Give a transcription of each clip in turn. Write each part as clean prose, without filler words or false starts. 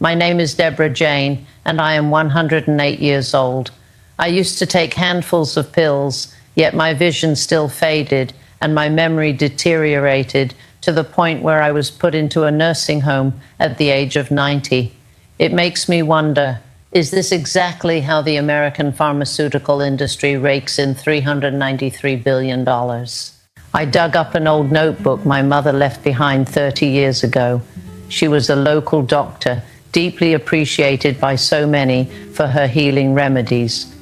My name is Deborah Jane, and I am 108 years old. I used to take handfuls of pills, yet my vision still faded and my memory deteriorated to the point where I was put into a nursing home at the age of 90. It makes me wonder, is this exactly how the American pharmaceutical industry rakes in $393 billion? I dug up an old notebook my mother left behind 30 years ago. She was a local doctor, deeply appreciated by so many for her healing remedies.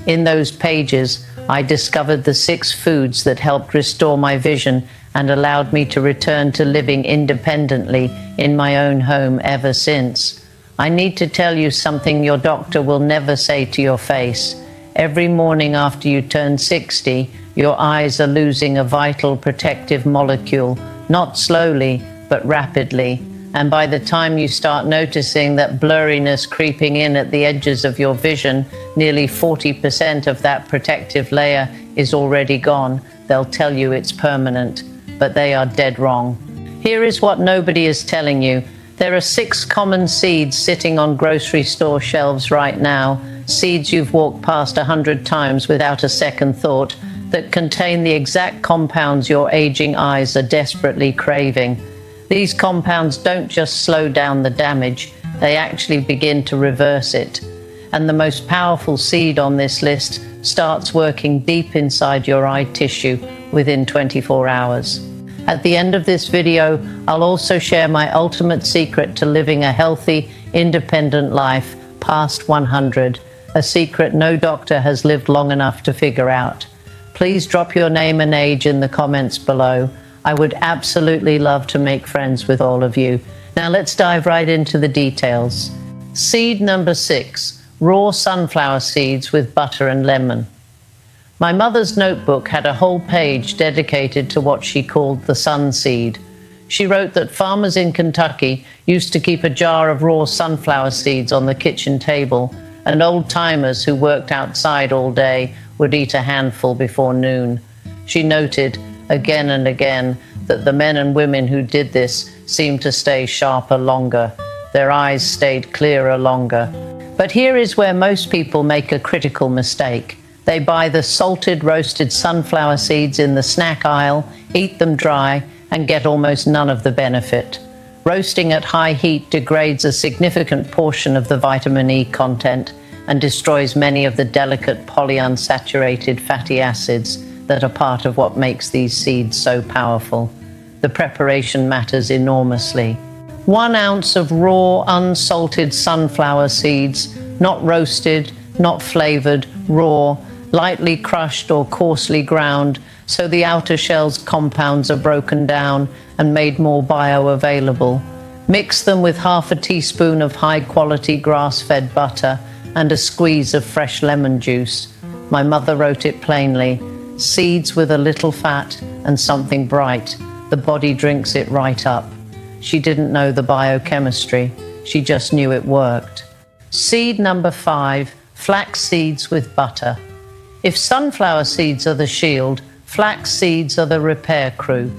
In those pages, I discovered the 6 foods that helped restore my vision and allowed me to return to living independently in my own home ever since. I need to tell you something your doctor will never say to your face. Every morning after you turn 60, your eyes are losing a vital protective molecule, not slowly, but rapidly. And by the time you start noticing that blurriness creeping in at the edges of your vision, nearly 40% of that protective layer is already gone. They'll tell you it's permanent, but they are dead wrong. Here is what nobody is telling you. There are 6 common seeds sitting on grocery store shelves right now, seeds you've walked past 100 times without a second thought, that contain the exact compounds your aging eyes are desperately craving. These compounds don't just slow down the damage, they actually begin to reverse it. And the most powerful seed on this list starts working deep inside your eye tissue within 24 hours. At the end of this video, I'll also share my ultimate secret to living a healthy, independent life past 100, a secret no doctor has lived long enough to figure out. Please drop your name and age in the comments below. I would absolutely love to make friends with all of you. Now let's dive right into the details. Seed number 6, raw sunflower seeds with butter and lemon. My mother's notebook had a whole page dedicated to what she called the sun seed. She wrote that farmers in Kentucky used to keep a jar of raw sunflower seeds on the kitchen table, and old-timers who worked outside all day would eat a handful before noon. She noted again and again that the men and women who did this seemed to stay sharper longer. Their eyes stayed clearer longer. But here is where most people make a critical mistake. They buy the salted, roasted sunflower seeds in the snack aisle, eat them dry, and get almost none of the benefit. Roasting at high heat degrades a significant portion of the vitamin E content and destroys many of the delicate polyunsaturated fatty acids that are part of what makes these seeds so powerful. The preparation matters enormously. 1 ounce of raw, unsalted sunflower seeds, not roasted, not flavored, raw, lightly crushed or coarsely ground, so the outer shell's compounds are broken down and made more bioavailable. Mix them with half a teaspoon of high-quality grass-fed butter and a squeeze of fresh lemon juice. My mother wrote it plainly. Seeds with a little fat and something bright. The body drinks it right up. She didn't know the biochemistry. She just knew it worked. Seed number 5, flax seeds with butter. If sunflower seeds are the shield, flax seeds are the repair crew.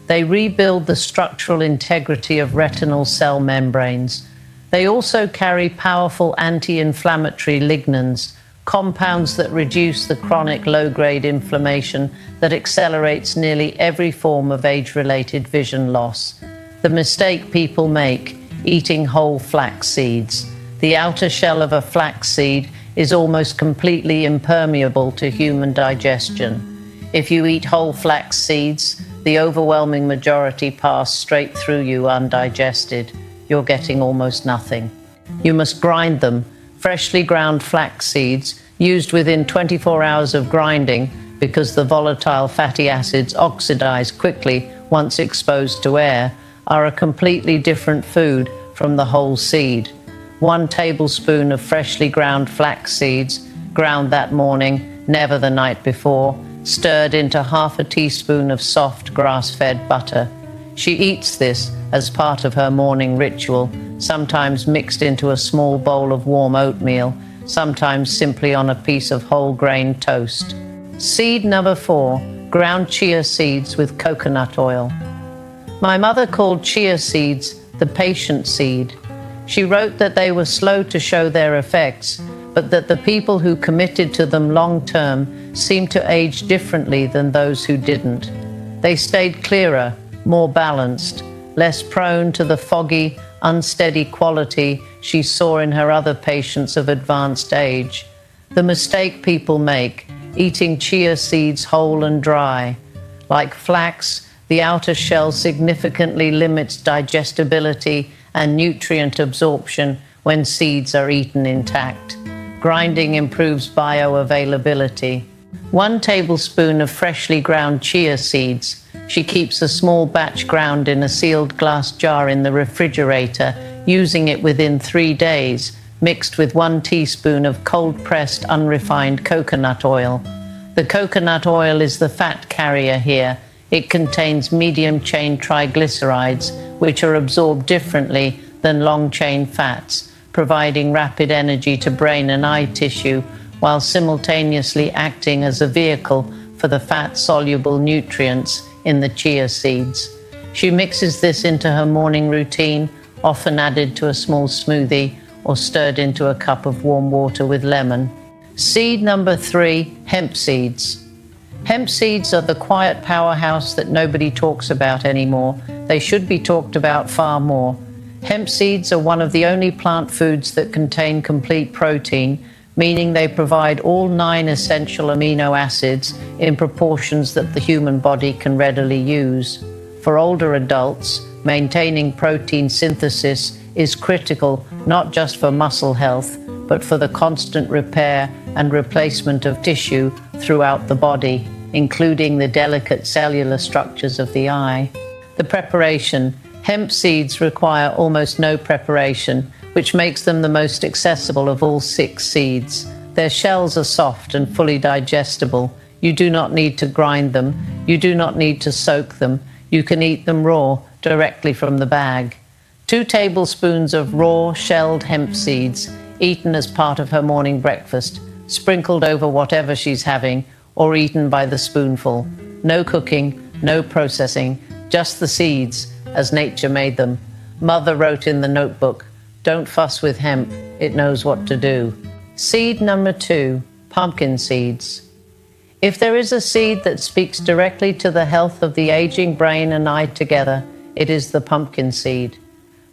They rebuild the structural integrity of retinal cell membranes. They also carry powerful anti-inflammatory lignans, compounds that reduce the chronic low-grade inflammation that accelerates nearly every form of age-related vision loss. The mistake people make, eating whole flax seeds. The outer shell of a flax seed is almost completely impermeable to human digestion. If you eat whole flax seeds, the overwhelming majority pass straight through you undigested. You're getting almost nothing. You must grind them. Freshly ground flax seeds, used within 24 hours of grinding because the volatile fatty acids oxidize quickly once exposed to air, are a completely different food from the whole seed. 1 tablespoon of freshly ground flax seeds, ground that morning, never the night before, stirred into half a teaspoon of soft grass-fed butter. She eats this as part of her morning ritual, sometimes mixed into a small bowl of warm oatmeal, sometimes simply on a piece of whole grain toast. Seed number 4, ground chia seeds with coconut oil. My mother called chia seeds the patient seed. She wrote that they were slow to show their effects, but that the people who committed to them long term seemed to age differently than those who didn't. They stayed clearer, more balanced, less prone to the foggy, unsteady quality she saw in her other patients of advanced age. The mistake people make, eating chia seeds whole and dry. Like flax, the outer shell significantly limits digestibility and nutrient absorption when seeds are eaten intact. Grinding improves bioavailability. 1 tablespoon of freshly ground chia seeds. She keeps a small batch ground in a sealed glass jar in the refrigerator, using it within 3 days, mixed with 1 teaspoon of cold-pressed unrefined coconut oil. The coconut oil is the fat carrier here. It contains medium-chain triglycerides, which are absorbed differently than long-chain fats, providing rapid energy to brain and eye tissue, while simultaneously acting as a vehicle for the fat-soluble nutrients in the chia seeds. She mixes this into her morning routine, often added to a small smoothie or stirred into a cup of warm water with lemon. Seed number 3, hemp seeds. Hemp seeds are the quiet powerhouse that nobody talks about anymore. They should be talked about far more. Hemp seeds are one of the only plant foods that contain complete protein, meaning they provide all 9 essential amino acids in proportions that the human body can readily use. For older adults, maintaining protein synthesis is critical not just for muscle health, but for the constant repair and replacement of tissue throughout the body, including the delicate cellular structures of the eye. The preparation. Hemp seeds require almost no preparation, which makes them the most accessible of all 6 seeds. Their shells are soft and fully digestible. You do not need to grind them. You do not need to soak them. You can eat them raw, directly from the bag. 2 tablespoons of raw, shelled hemp seeds, eaten as part of her morning breakfast, sprinkled over whatever she's having, or eaten by the spoonful. No cooking, no processing, just the seeds, as nature made them. Mother wrote in the notebook, "Don't fuss with hemp, it knows what to do." Seed number 2, pumpkin seeds. If there is a seed that speaks directly to the health of the aging brain and eye together, it is the pumpkin seed.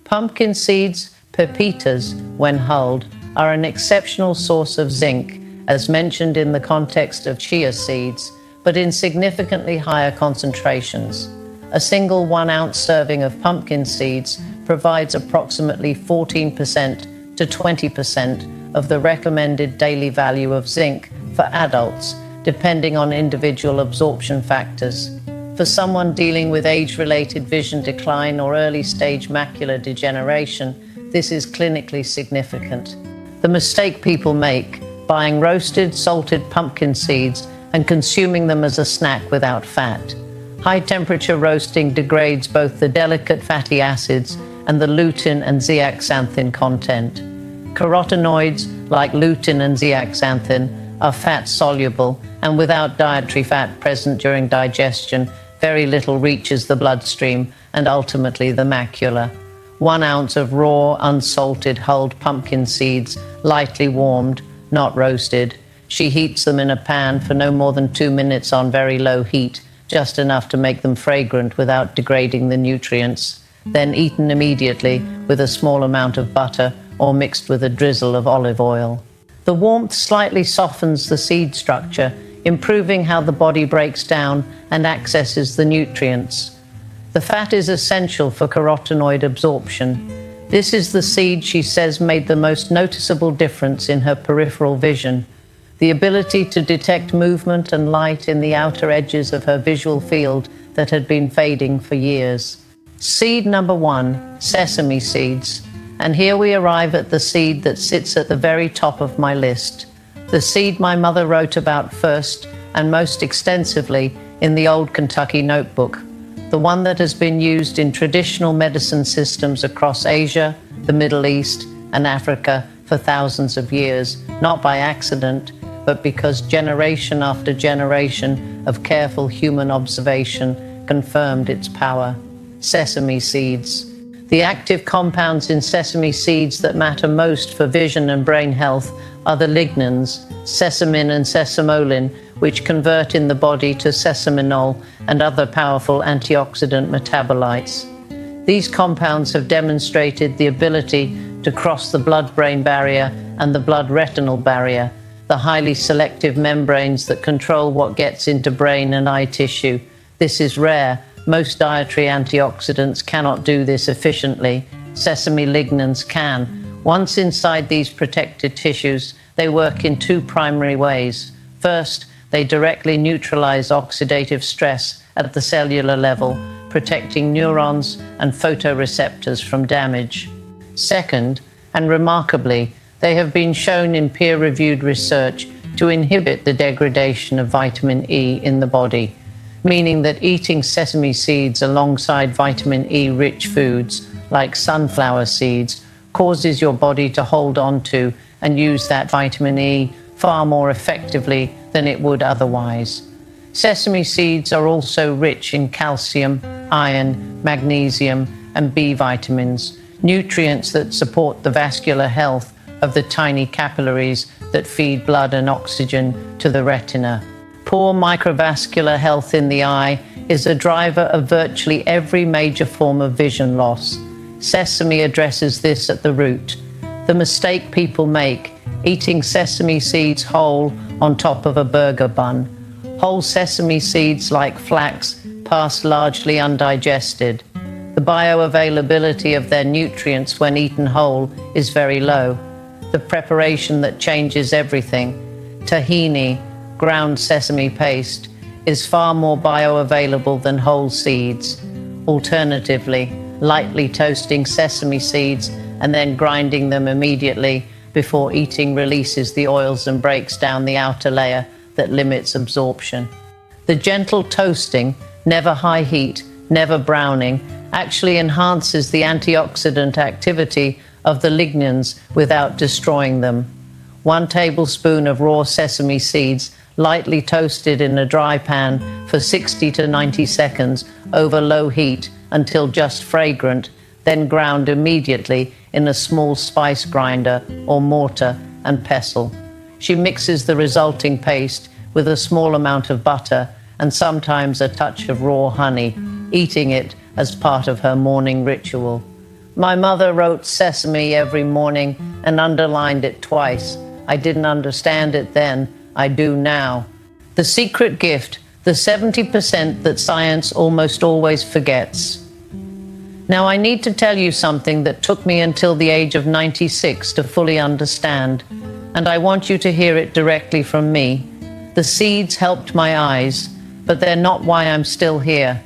Pumpkin seeds, pepitas, when hulled, are an exceptional source of zinc, as mentioned in the context of chia seeds, but in significantly higher concentrations. A single 1-ounce serving of pumpkin seeds provides approximately 14% to 20% of the recommended daily value of zinc for adults, depending on individual absorption factors. For someone dealing with age-related vision decline or early-stage macular degeneration, this is clinically significant. The mistake people make, buying roasted, salted pumpkin seeds and consuming them as a snack without fat. High-temperature roasting degrades both the delicate fatty acids and the lutein and zeaxanthin content. Carotenoids, like lutein and zeaxanthin, are fat-soluble, and without dietary fat present during digestion, very little reaches the bloodstream and ultimately the macula. 1 ounce of raw, unsalted, hulled pumpkin seeds, lightly warmed, not roasted. She heats them in a pan for no more than 2 minutes on very low heat, just enough to make them fragrant without degrading the nutrients. Then eaten immediately with a small amount of butter or mixed with a drizzle of olive oil. The warmth slightly softens the seed structure, improving how the body breaks down and accesses the nutrients. The fat is essential for carotenoid absorption. This is the seed she says made the most noticeable difference in her peripheral vision. The ability to detect movement and light in the outer edges of her visual field that had been fading for years. Seed number 1, sesame seeds. And here we arrive at the seed that sits at the very top of my list. The seed my mother wrote about first and most extensively in the old Kentucky notebook, the one that has been used in traditional medicine systems across Asia, the Middle East, and Africa for thousands of years, not by accident, but because generation after generation of careful human observation confirmed its power. Sesame seeds. The active compounds in sesame seeds that matter most for vision and brain health are the lignans, sesamin and sesamolin, which convert in the body to sesaminol and other powerful antioxidant metabolites. These compounds have demonstrated the ability to cross the blood-brain barrier and the blood-retinal barrier, the highly selective membranes that control what gets into brain and eye tissue. This is rare. Most dietary antioxidants cannot do this efficiently. Sesame lignans can. Once inside these protected tissues, they work in two primary ways. First, they directly neutralize oxidative stress at the cellular level, protecting neurons and photoreceptors from damage. Second, and remarkably, they have been shown in peer-reviewed research to inhibit the degradation of vitamin E in the body, meaning that eating sesame seeds alongside vitamin E-rich foods like sunflower seeds causes your body to hold on to and use that vitamin E far more effectively than it would otherwise. Sesame seeds are also rich in calcium, iron, magnesium, and B vitamins, nutrients that support the vascular health of the tiny capillaries that feed blood and oxygen to the retina. Poor microvascular health in the eye is a driver of virtually every major form of vision loss. Sesame addresses this at the root. The mistake people make, eating sesame seeds whole on top of a burger bun. Whole sesame seeds, like flax, pass largely undigested. The bioavailability of their nutrients when eaten whole is very low. The preparation that changes everything, tahini, ground sesame paste, is far more bioavailable than whole seeds. Alternatively, lightly toasting sesame seeds and then grinding them immediately before eating releases the oils and breaks down the outer layer that limits absorption. The gentle toasting, never high heat, never browning, actually enhances the antioxidant activity of the lignans without destroying them. 1 tablespoon of raw sesame seeds lightly toasted in a dry pan for 60 to 90 seconds over low heat until just fragrant, then ground immediately in a small spice grinder or mortar and pestle. She mixes the resulting paste with a small amount of butter and sometimes a touch of raw honey, eating it as part of her morning ritual. My mother wrote sesame every morning and underlined it twice. I didn't understand it then. I do now. The secret gift, the 70% that science almost always forgets. Now, I need to tell you something that took me until the age of 96 to fully understand, and I want you to hear it directly from me. The seeds helped my eyes, but they're not why I'm still here.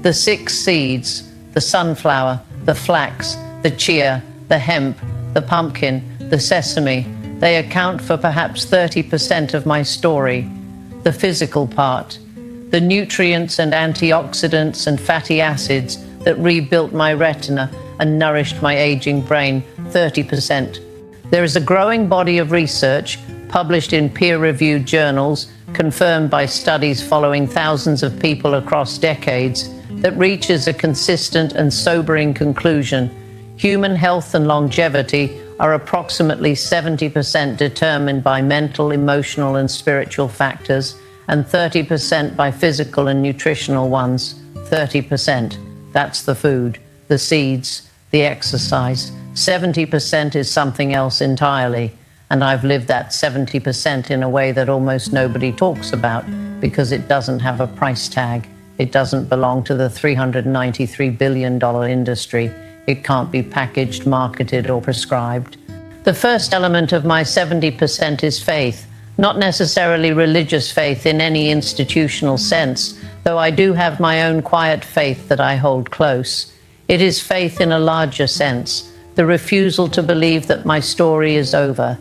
The 6 seeds, the sunflower, the flax, the chia, the hemp, the pumpkin, the sesame, they account for perhaps 30% of my story. The physical part, the nutrients and antioxidants and fatty acids that rebuilt my retina and nourished my aging brain, 30%. There is a growing body of research published in peer-reviewed journals, confirmed by studies following thousands of people across decades, that reaches a consistent and sobering conclusion. Human health and longevity are approximately 70% determined by mental, emotional, and spiritual factors, and 30% by physical and nutritional ones. 30%. That's the food, the seeds, the exercise. 70% is something else entirely. And I've lived that 70% in a way that almost nobody talks about because it doesn't have a price tag. It doesn't belong to the $393 billion industry. It can't be packaged, marketed, or prescribed. The first element of my 70% is faith, not necessarily religious faith in any institutional sense, though I do have my own quiet faith that I hold close. It is faith in a larger sense, the refusal to believe that my story is over,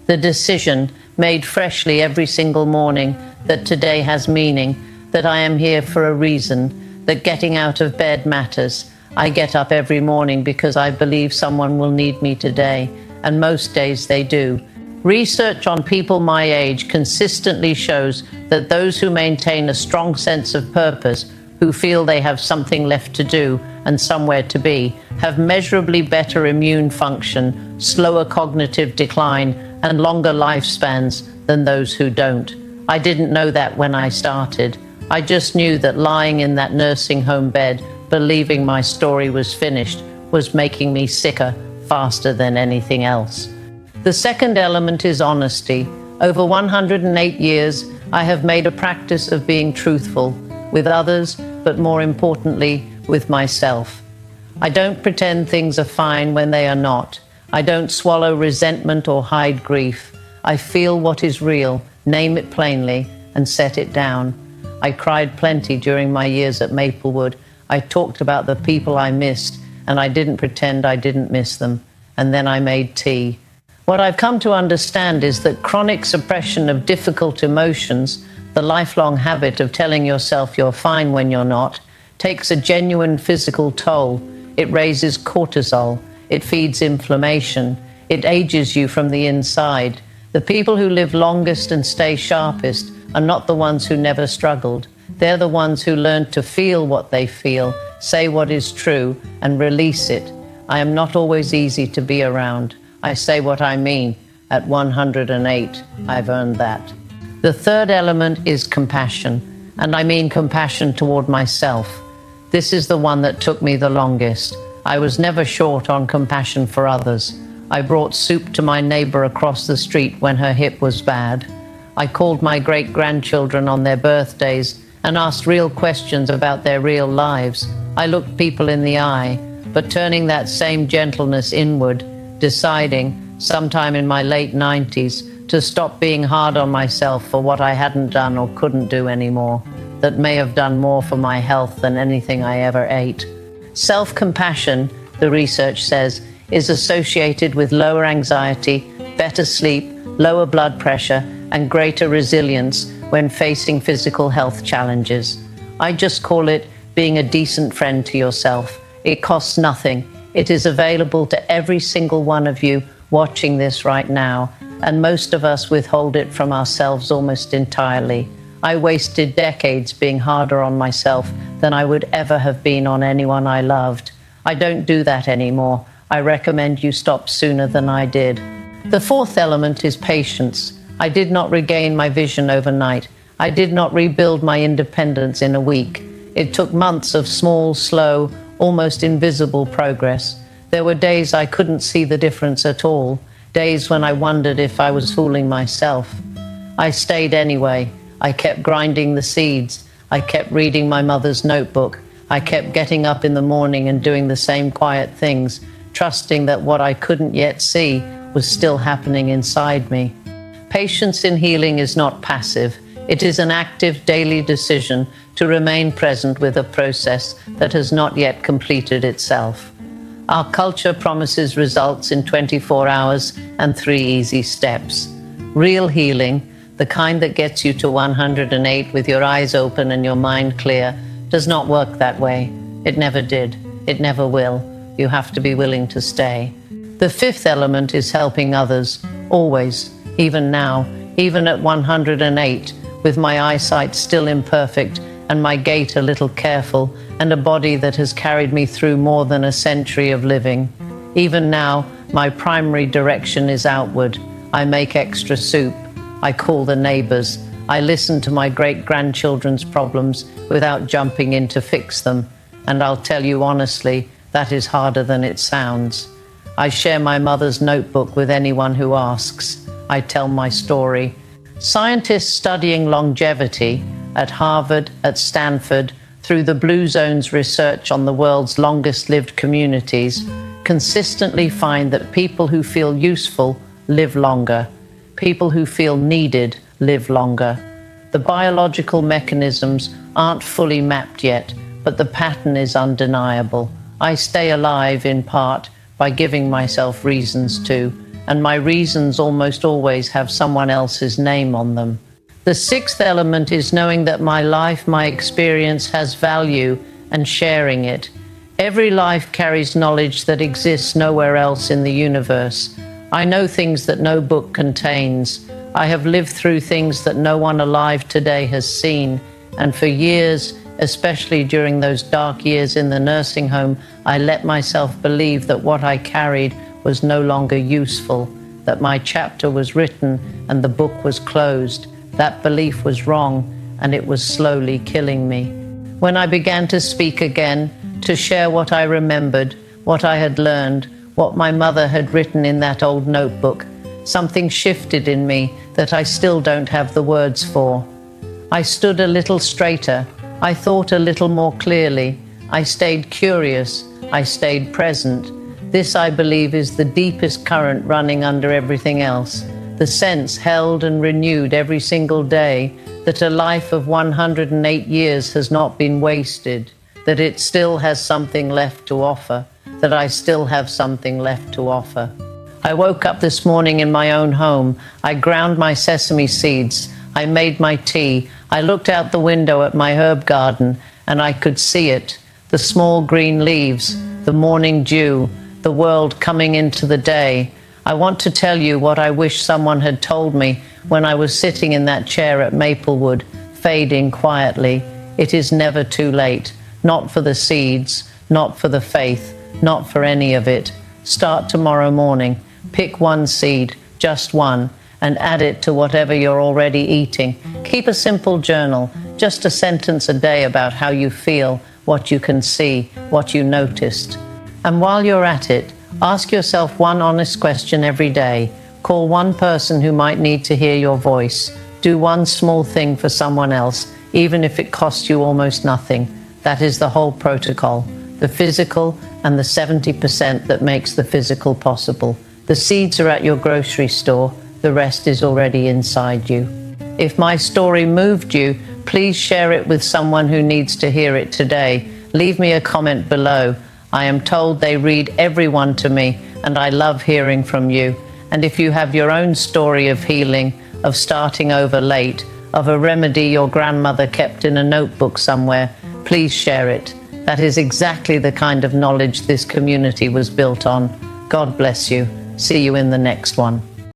the decision made freshly every single morning that today has meaning, that I am here for a reason, that getting out of bed matters. I get up every morning because I believe someone will need me today, and most days they do. Research on people my age consistently shows that those who maintain a strong sense of purpose, who feel they have something left to do, and somewhere to be, have measurably better immune function, slower cognitive decline, and longer lifespans than those who don't. I didn't know that when I started. I just knew that lying in that nursing home bed, believing my story was finished, was making me sicker faster than anything else. The second element is honesty. Over 108 years, I have made a practice of being truthful with others, but more importantly, with myself. I don't pretend things are fine when they are not. I don't swallow resentment or hide grief. I feel what is real, name it plainly, and set it down. I cried plenty during my years at Maplewood. I talked about the people I missed, and I didn't pretend I didn't miss them. And then I made tea. What I've come to understand is that chronic suppression of difficult emotions, the lifelong habit of telling yourself you're fine when you're not, takes a genuine physical toll. It raises cortisol. It feeds inflammation. It ages you from the inside. The people who live longest and stay sharpest are not the ones who never struggled. They're the ones who learned to feel what they feel, say what is true, and release it. I am not always easy to be around. I say what I mean. At 108, I've earned that. The third element is compassion, and I mean compassion toward myself. This is the one that took me the longest. I was never short on compassion for others. I brought soup to my neighbor across the street when her hip was bad. I called my great-grandchildren on their birthdays and asked real questions about their real lives. I looked people in the eye, but turning that same gentleness inward, deciding, sometime in my late 90s, to stop being hard on myself for what I hadn't done or couldn't do anymore, that may have done more for my health than anything I ever ate. Self-compassion, the research says, is associated with lower anxiety, better sleep, lower blood pressure, and greater resilience when facing physical health challenges. I just call it being a decent friend to yourself. It costs nothing. It is available to every single one of you watching this right now, and most of us withhold it from ourselves almost entirely. I wasted decades being harder on myself than I would ever have been on anyone I loved. I don't do that anymore. I recommend you stop sooner than I did. The fourth element is patience. I did not regain my vision overnight. I did not rebuild my independence in a week. It took months of small, slow, almost invisible progress. There were days I couldn't see the difference at all, days when I wondered if I was fooling myself. I stayed anyway. I kept grinding the seeds. I kept reading my mother's notebook. I kept getting up in the morning and doing the same quiet things, trusting that what I couldn't yet see was still happening inside me. Patience in healing is not passive. It is an active daily decision to remain present with a process that has not yet completed itself. Our culture promises results in 24 hours and 3 easy steps. Real healing, the kind that gets you to 108 with your eyes open and your mind clear, does not work that way. It never did. It never will. You have to be willing to stay. The fifth element is helping others, always, even now, even at 108, with my eyesight still imperfect and my gait a little careful, and a body that has carried me through more than a century of living. Even now, my primary direction is outward. I make extra soup. I call the neighbors. I listen to my great-grandchildren's problems without jumping in to fix them. And I'll tell you honestly, that is harder than it sounds. I share my mother's notebook with anyone who asks. I tell my story. Scientists studying longevity at Harvard, at Stanford, through the Blue Zone's research on the world's longest-lived communities, consistently find that people who feel useful live longer. People who feel needed live longer. The biological mechanisms aren't fully mapped yet, but the pattern is undeniable. I stay alive in part by giving myself reasons to, and my reasons almost always have someone else's name on them. The sixth element is knowing that my life, my experience has value, and sharing it. Every life carries knowledge that exists nowhere else in the universe. I know things that no book contains. I have lived through things that no one alive today has seen, and for years, Especially during those dark years in the nursing home, I let myself believe that what I carried was no longer useful, that my chapter was written and the book was closed. That belief was wrong, and it was slowly killing me. When I began to speak again, to share what I remembered, what I had learned, what my mother had written in that old notebook, something shifted in me that I still don't have the words for. I stood a little straighter. I thought a little more clearly. I stayed curious. I stayed present. This, I believe, is the deepest current running under everything else. The sense held and renewed every single day that a life of 108 years has not been wasted, that it still has something left to offer, that I still have something left to offer. I woke up this morning in my own home. I ground my sesame seeds. I made my tea. I looked out the window at my herb garden, and I could see it, the small green leaves, the morning dew, the world coming into the day. I want to tell you what I wish someone had told me when I was sitting in that chair at Maplewood, fading quietly. It is never too late, not for the seeds, not for the faith, not for any of it. Start tomorrow morning. Pick one seed, just one, and add it to whatever you're already eating. Keep a simple journal, just a sentence a day about how you feel, what you can see, what you noticed. And while you're at it, ask yourself one honest question every day. Call one person who might need to hear your voice. Do one small thing for someone else, even if it costs you almost nothing. That is the whole protocol, the physical and the 70% that makes the physical possible. The seeds are at your grocery store. The rest is already inside you. If my story moved you, please share it with someone who needs to hear it today. Leave me a comment below. I am told they read everyone to me, and I love hearing from you. And if you have your own story of healing, of starting over late, of a remedy your grandmother kept in a notebook somewhere, please share it. That is exactly the kind of knowledge this community was built on. God bless you. See you in the next one.